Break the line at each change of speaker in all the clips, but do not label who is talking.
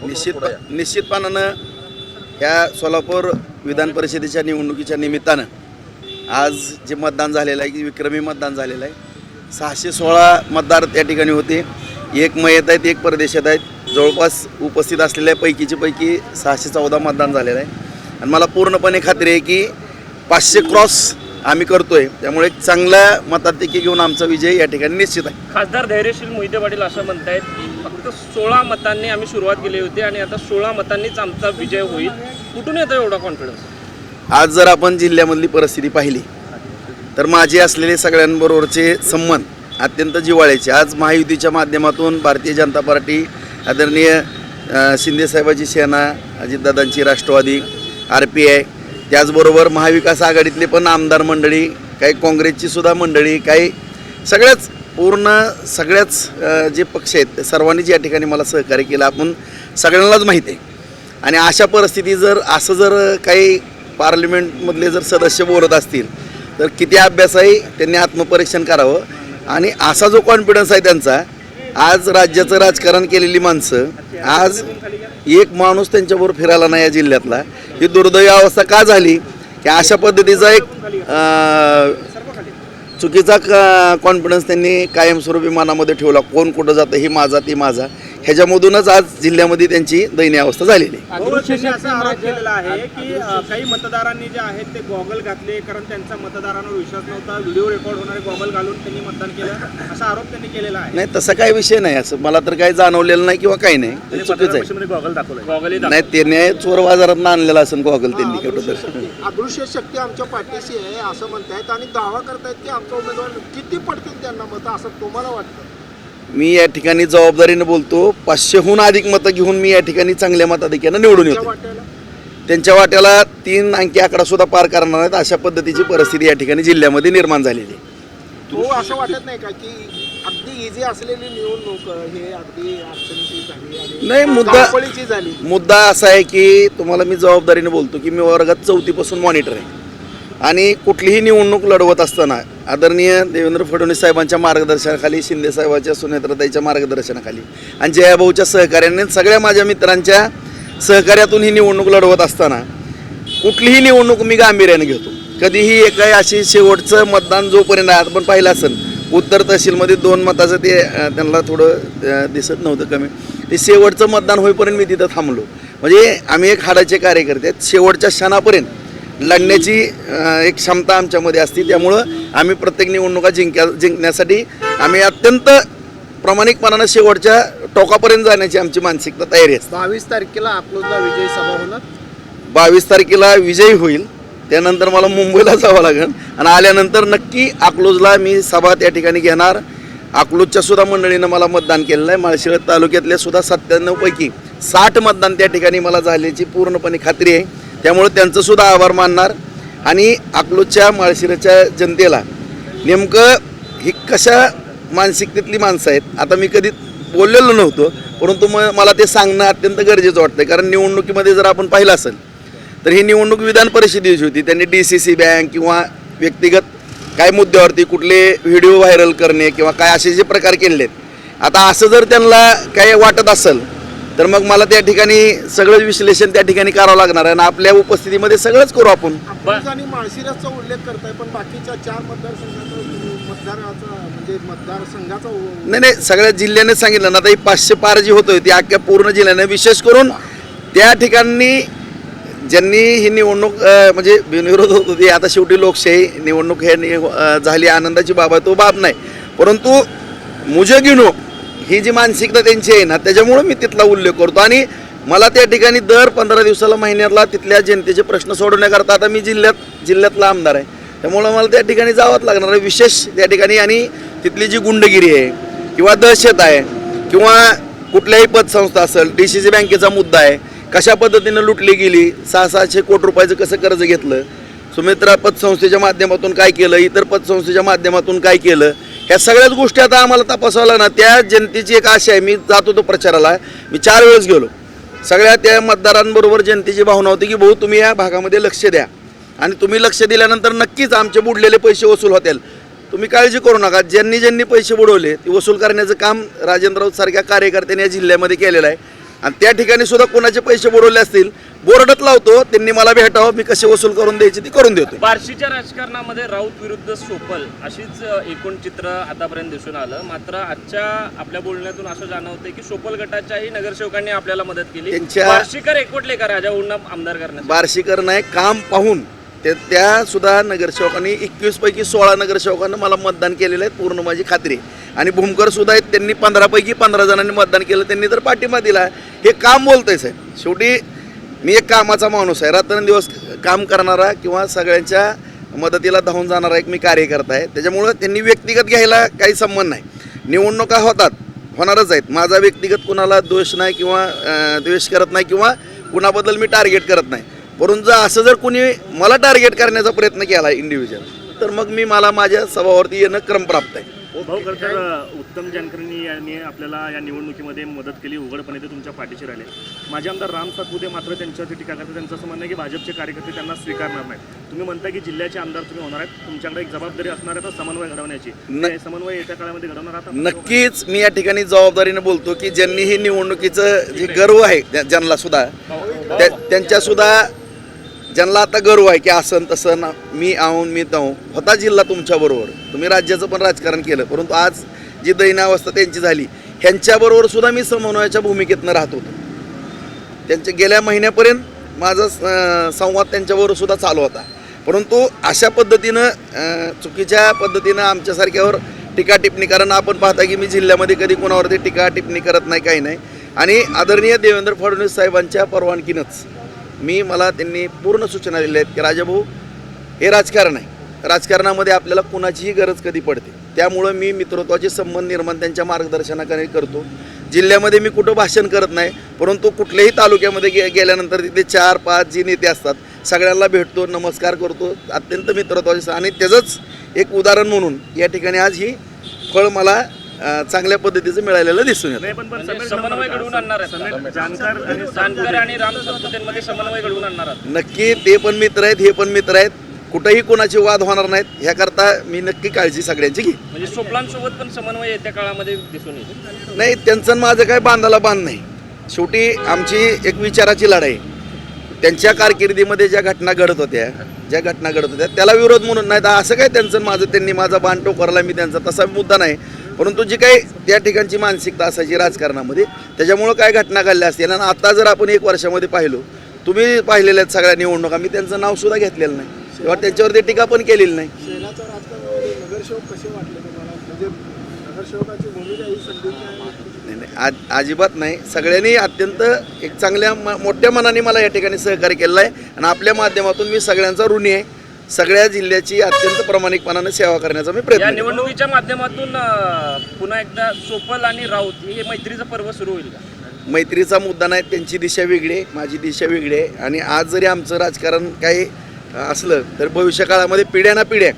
निश्चितपणानं ह्या सोलापूर विधान परिषदेच्या निवडणुकीच्या निमित्तानं आज जे मतदान झालेलं आहे की विक्रमी मतदान झालेलं आहे. 616 मतदार त्या ठिकाणी होते. एक मयत आहेत, एक परदेशात आहेत. जवळपास उपस्थित असलेल्या पैकीची पैकी 614 मतदान झालेलं आहे आणि मला पूर्णपणे खात्री आहे की 500 क्रॉस आम्ही करतोय. त्यामुळे एक चांगल्या मताधिक्य घेऊन आमचा विजय या ठिकाणी निश्चित आहे.
खासदार धैर्यशील मोहिते पाटील असं म्हणतायत फक्त 16 मतांनी आम्ही सुरुवात केली होती आणि आता 16 मतांनीच आमचा विजय होईल. कुठून येतो एवढा कॉन्फिडन्स?
आज जर आपण जिल्ह्यामधली परिस्थिती पाहिली तर माझे असलेले सगळ्यांबरोबरचे संबंध अत्यंत जिव्हाळ्याचे. आज महायुतीच्या माध्यमातून भारतीय जनता पार्टी, आदरणीय शिंदेसाहेबाची सेना, अजितदादांची राष्ट्रवादी, RPI, त्याचबरोबर महाविकास आघाडीतले पण आमदार मंडळी, काही काँग्रेसची सुद्धा मंडळी, काही सगळ्याच जे पक्ष आहेत सर्वांनीच या ठिकाणी मला सहकार्य केलं. आपण सगळ्यांनाच माहीत आहे. आणि अशा परिस्थिती जर काही पार्लमेंटमधले जर सदस्य बोलत असतील तर किती अभ्यास आहे त्यांनी आत्मपरीक्षण करावं. आणि असा जो कॉन्फिडन्स आहे त्यांचा, आज राज्याचं राजकारण केलेली माणसं, आज एक माणूस त्यांच्याबरोबर फिरायला नाही या जिल्ह्यातला. ही दुर्दैवी अवस्था का झाली की अशा पद्धतीचा एक चुकीचा कॉन्फिडन्स त्यांनी कायमस्वरूपी मनामध्ये ठेवला. कोण कुठं जातं, ही माझा ती माझा, ह्याच्यामधूनच आज जिल्ह्यामध्ये त्यांची दयनीय अवस्था झालेली
आहे. असा आरोप केलेला आहे की काही मतदारांनी जे आहेत ते गॉगल घातले कारण त्यांचा मतदारांवर विश्वास नव्हता. व्हिडिओ रेकॉर्ड होणारे गॉगल घालून त्यांनी मतदान केलं असा आरोप त्यांनी केलेला आहे.
नाही, तसा काही विषय नाही. असं मला तर काही जाणवलेलं नाही किंवा काही नाही. ते चुकीचं आहे. नाही, त्याने चोर बाजारात आणलेला असं गॉगल त्यांनी केलं.
अदृश्य शक्ती आमच्या पाठीशी आहे असं म्हणतायत आणि दावा करतायत की आमचा उमेदवार किती पडतील त्यांना मतं, असं तुम्हाला वाटतं?
मी या ठिकाणी जबाबदारीनं बोलतो. 500हून अधिक मतं घेऊन मी या ठिकाणी चांगल्या मताधिक्यानं निवडून येतो. त्यांच्या वाट्याला 3 अंकी आकडा सुद्धा पार करणार नाहीत अशा पद्धतीची परिस्थिती या ठिकाणी जिल्ह्यामध्ये निर्माण झालेली आहे.
तो असं वाटत नाही का की अगदी इझी असलेली निवडणूक हे अगदी अडचणीची झाली?
नाही, मुद्दा असा आहे की तुम्हाला मी जबाबदारीने बोलतो की मी वर्गात 4थी पासून मॉनिटर आहे आणि कुठलीही निवडणूक लढवत असताना आदरणीय देवेंद्र फडणवीस साहेबांच्या मार्गदर्शनाखाली, शिंदे साहेबांच्या सुनेत्राताईच्या मार्गदर्शनाखाली आणि जयाभाऊच्या सहकार्याने, सगळ्या माझ्या मित्रांच्या सहकार्यातून ही निवडणूक लढवत असताना कुठलीही निवडणूक मी गांभीर्याने घेतो. कधीही एकाही अशी शेवटचं मतदान जोपर्यंत आपण पाहिलं असेल, उत्तर तहसीलमध्ये 2 मताचं ते त्यांना थोडं दिसत नव्हतं कमी, ते शेवटचं मतदान होईपर्यंत मी तिथं थांबलो. म्हणजे आम्ही एक हाडाचे कार्यकर्ते आहेत. शेवटच्या क्षणापर्यंत लढण्याची एक क्षमता आमच्यामध्ये असते. त्यामुळं आम्ही प्रत्येक निवडणुका जिंकण्यासाठी आम्ही अत्यंत प्रामाणिकपणानं शेवटच्या टोकापर्यंत जाण्याची आमची मानसिकता तयारी असते.
22 तारखेला अकलूजला विजयी सभा होणार.
22 तारखेला विजयी होईल. त्यानंतर मला मुंबईला जावं लागेल आणि आल्यानंतर नक्की अकलूजला मी सभा त्या ठिकाणी घेणार. अकलूजच्या सुद्धा मंडळीनं मला मतदान केलेलं आहे. माळशिरस तालुक्यातल्या सुद्धा 97 पैकी 60 मतदान त्या ठिकाणी मला झाल्याची पूर्णपणे खात्री आहे. त्यामुळे त्यांचं सुद्धा आभार मानणार आणि अकलूजच्या माळशिरसच्या जनतेला नेमकं ही कशा मानसिकतेतली माणसं आहेत आता मी कधी बोललेलो नव्हतो, परंतु मला ते सांगणं अत्यंत गरजेचं वाटतं. कारण निवडणुकीमध्ये जर आपण पाहिलं असेल तर ही निवडणूक विधान परिषदेची होती. त्यांनी DCC बँक किंवा व्यक्तिगत काय मुद्द्यावरती कुठले व्हिडिओ व्हायरल करणे किंवा काय असे जे प्रकार केलेले आहेत, आता असं जर त्यांना काय वाटत असेल तर मग मला त्या ठिकाणी सगळं विश्लेषण त्या ठिकाणी करावं लागणार आहे आणि आपल्या उपस्थितीमध्ये सगळंच करू आपण.
आणि माळशिरसचा उल्लेख करताय पण बाकीच्या 4 मतदारसंघाचा
नाही, सगळ्या जिल्ह्याने सांगितलं ना. आता ही 500 पार जी होतोय ती अख्ख्या पूर्ण जिल्ह्याने, विशेष करून त्या ठिकाणी ज्यांनी ही निवडणूक म्हणजे बिनविरोध होत होती. आता शेवटी लोकशाही निवडणूक हे झाली, आनंदाची बाब आहे, तो बाब नाही. परंतु मुझे गिनो ही जी मानसिकता त्यांची आहे ना, त्याच्यामुळं मी तिथला उल्लेख करतो. आणि मला त्या ठिकाणी दर 15 दिवसाला, महिन्याला तिथल्या जनतेचे प्रश्न सोडवण्याकरता आता मी जिल्ह्यातला आमदार आहे. त्यामुळं मला त्या ठिकाणी जावंच लागणार आहे विशेष त्या ठिकाणी. आणि तिथली जी गुंडगिरी आहे किंवा दहशत आहे किंवा कुठल्याही पतसंस्था असेल, DCC बँकेचा मुद्दा आहे, कशा पद्धतीनं लुटली गेली, 600 कोटी रुपयाचं कसं कर्ज घेतलं, सुमित्रा पतसंस्थेच्या माध्यमातून काय केलं, इतर पतसंस्थेच्या माध्यमातून काय केलं, ह्या सगळ्याच गोष्टी आता आम्हाला तपासावं ना. त्या जनतेची एक आशा आहे. मी जात होतो प्रचाराला, मी 4 वेळेस गेलो. सगळ्या त्या मतदारांबरोबर जनतेची भावना होती की भाऊ तुम्ही या भागामध्ये लक्ष द्या आणि तुम्ही लक्ष दिल्यानंतर नक्कीच आमचे बुडलेले पैसे वसूल होतील. तुम्ही काळजी करू नका. ज्यांनी पैसे बुडवले ते वसूल करण्याचं काम राजेंद्र राऊत सारख्या कार्यकर्त्यांनी या जिल्ह्यामध्ये केलेलं आहे. आणि त्या ठिकाणी सुद्धा कोणाचे पैसे बुडवले असतील बोर्डात लावतो, त्यांनी मला भेटावं, मी कसे वसूल करून द्यायचे ती करून देतो.
बार्शीच्या राजकारणामध्ये राऊत विरुद्ध सोपल अशीच एकूण चित्र आतापर्यंत दिसून आलं. मात्र आजच्या आपल्या बोलण्यातून असं जाणवतंय की सोपल गटाच्याही नगरसेवकांनी आपल्याला मदत केली. बार्शीकर एकवटले का राजाभाऊंना आमदार करण्यासाठी?
बार्शीकर नाही, काम पाहून त्या सुद्धा नगरसेवकांनी 21 पैकी 16 नगरसेवकांना मला मतदान केलेलं आहे, पूर्ण माझी खात्री आहे. आणि भूमकर सुद्धा आहेत, त्यांनी 15 पैकी 15 जणांनी मतदान केलं, त्यांनी तर पाठिंबा दिला. हे काम बोलतंय साहेब. शेवटी मी एक कामाचा माणूस आहे, रात्रंदिवस काम करणारा किंवा सगळ्यांच्या मदतीला धावून जाणारा एक मी कार्यकर्ता आहे. त्याच्यामुळं त्यांनी व्यक्तिगत घ्यायला काही संबंध नाही. निवडणुका होणारच आहेत. माझा व्यक्तिगत कुणाला दोष नाही किंवा द्वेष करत नाही किंवा कुणाबद्दल मी टार्गेट करत नाही. परंतु असं जर कुणी मला टार्गेट करण्याचा प्रयत्न केला इंडिव्हिज्युअल, तर मग मी मला माझ्या स्वभावावरती येणं क्रमप्राप्त आहे.
भाऊ खरं उत्तम जानकरांनी यांनी आपल्याला या निवडणुकीमध्ये मदत केली, उघडपणे ते तुमच्या पाठीशी राहिले. माझे आमदार राम सातपुते मात्र त्यांच्यावरती टीका करतात. त्यांचं असं म्हणणं आहे की भाजपचे कार्यकर्ते त्यांना स्वीकारणार नाहीत. तुम्ही म्हणता की जिल्ह्याचे आमदार तुम्ही होणार आहेत, तुमच्याकडे एक जबाबदारी असणार आहे समन्वय घडवण्याची. समन्वय येत्या काळामध्ये घडवणार आहात?
नक्कीच मी या ठिकाणी जबाबदारीने बोलतो की ज्यांनी हे निवडणुकीचं जे गर्व आहे ज्यांना सुद्धा त्यांच्या सुद्धा ज्यांना आता गर्व आहे की असं तसं ना मी आहोन मी ताहून होता जिल्हा तुमच्याबरोबर, तुम्ही राज्याचं पण राजकारण केलं, परंतु आज जी दैनावस्था त्यांची झाली ह्यांच्याबरोबर सुद्धा मी समन्वयाच्या भूमिकेतनं राहत होतो. त्यांच्या गेल्या महिन्यापर्यंत माझा संवाद त्यांच्याबरोबर सुद्धा चालू होता. परंतु अशा पद्धतीनं चुकीच्या पद्धतीनं आमच्यासारख्यावर टीका टिप्पणी, कारण आपण पाहता की मी जिल्ह्यामध्ये कधी कोणावरती टीका टिप्पणी करत नाही, काही नाही. आणि आदरणीय देवेंद्र फडणवीस साहेबांच्या परवानगीनंच मला त्यांनी पूर्ण सूचना दिल्या आहेत की राजाभाऊ हे राजकारण आहे, राजकारणामध्ये आपल्याला कुणाचीही गरज कधी पडते. त्यामुळं मी मित्रत्वाचे संबंध निर्माण त्यांच्या मार्गदर्शनाखाली करतो. जिल्ह्यामध्ये मी कुठं भाषण करत नाही, परंतु कुठल्याही तालुक्यामध्ये गेल्यानंतर तिथे 4-5 जे नेते असतात सगळ्यांना भेटतो, नमस्कार करतो, अत्यंत मित्रत्वाचे. आणि त्याचंच एक उदाहरण म्हणून या ठिकाणी आज ही फळ मला चांगल्या पद्धतीचं मिळालेलं दिसून येतं.
समन्वय घडवून आणणार आहेत जानकर आणि राम सातपुतेंमध्ये समन्वय घडवून आणणार आहेत.
नक्की ते पण मित्र आहेत, हे पण मित्र आहेत, कुठेही कोणाचे वाद होणार नाहीत ह्याकरता मी नक्की काळजी सगळ्यांची घेईन.
म्हणजे सोपलांसोबत पण समन्वय येत्या काळामध्ये दिसून येईल?
नाही, त्यांचं माझं काय बांधाला बांध नाही. शेवटी आमची एक विचाराची लढाई. त्यांच्या कारकिर्दीमध्ये ज्या घटना घडत होत्या त्याला विरोध म्हणून नाही तर असं काय त्यांचं माझं त्यांनी माझा बाण टोकरला मी त्यांचा तसा मुद्दा नाही. परंतु जी काही त्या ठिकाणची मानसिकता असायची राजकारणामध्ये त्याच्यामुळं काय घटना घडल्या असतील. आणि आता जर आपण 1 वर्षामध्ये पाहिलो, तुम्ही पाहिलेल्या आहेत सगळ्या निवडणुका, मी त्यांचं नाव सुद्धा घेतलेलं नाही किंवा त्यांच्यावरती टीका पण केलेली नाही.
शहराच्या राजकारणामध्ये नगरसेवक कसे वाटले तुम्हाला? म्हणजे नगरसेवकाची भूमिका ही संधी
नाही, अजिबात नाही. सगळ्यांनी अत्यंत एक चांगल्या मोठ्या मनाने मला या ठिकाणी सहकार्य केलेलं आहे. आणि आपल्या माध्यमातून मी सगळ्यांचा ऋणी आहे. सगळ्या जिल्ह्याची अत्यंत प्रामाणिकपणाने सेवा करण्याचा मी प्रयत्न
या
केला.
निवडणुकीच्या माध्यमातून पुन्हा एकदा सोपल आणि राऊत हे मैत्रीचं पर्व सुरू होईल का?
मैत्रीचा मुद्दा नाही, त्यांची दिशा वेगळी आहे, माझी दिशा वेगळी आहे. आणि आज जरी आमचं राजकारण काही असलं तर भविष्यकाळामध्ये पिढ्या पिढ्या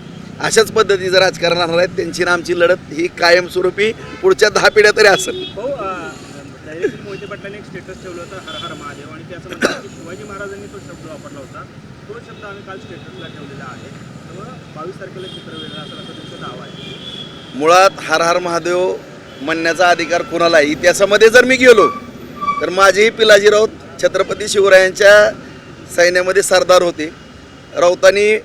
अशाच पद्धतीचं राजकारण राहणार आहेत. त्यांची ना आमची लढत ही कायमस्वरूपी पुढच्या 10 पिढ्या तरी असेल.
भाऊ दैनंदिन मोहिते पाटलांनी एक स्टेटस ठेवलं होतं हर हर महादेव, आणि त्याचं म्हणतात की शिवाजी महाराजांनी तो शब्द वापरला होता. तो शब्द आम्ही काल स्टेटसला ठेवलेला आहे. त्यामुळं 22 तारखेला चित्र वेगळं असेल असा त्यांचा दावा आहे.
मुळात हर हर महादेव म्हणण्याचा अधिकार कोणाला आहे? इतिहासामध्ये जर मी गेलो तर माझेही पिलाजी राऊत छत्रपती शिवरायांच्या सैन्यामध्ये सरदार होते. राऊतांनी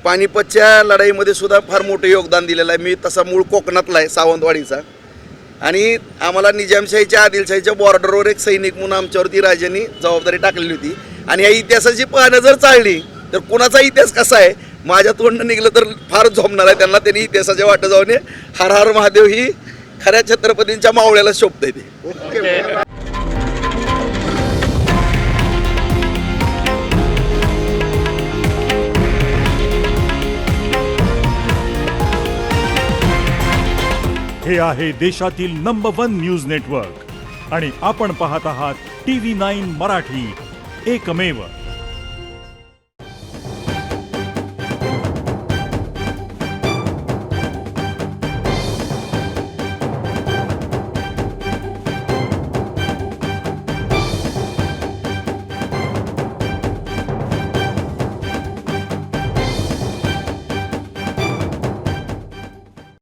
पानिपतच्या लढाईमध्ये सुद्धा फार मोठं योगदान दिलेलं आहे. मी तसा मूळ कोकणातला आहे, सावंतवाडीचा. आणि आम्हाला निजामशाहीच्या आदिलशाहीच्या बॉर्डरवर एक सैनिक म्हणून आमच्यावरती राजांनी जबाबदारी टाकलेली होती. आणि या इतिहासाची पाहणं जर चालली तर कुणाचा इतिहास कसा आहे माझ्या तोंडनं निघलं तर फार झोपणार आहे. त्यांना त्यांनी इतिहासाच्या वाटं जाऊन हर हर महादेव ही खऱ्या छत्रपतींच्या मावळ्याला शोभता येते.
हे आहे देशातील नंबर 1 न्यूज नेटवर्क आणि आपण पाहत आहात TV9 मराठी, एकमेव.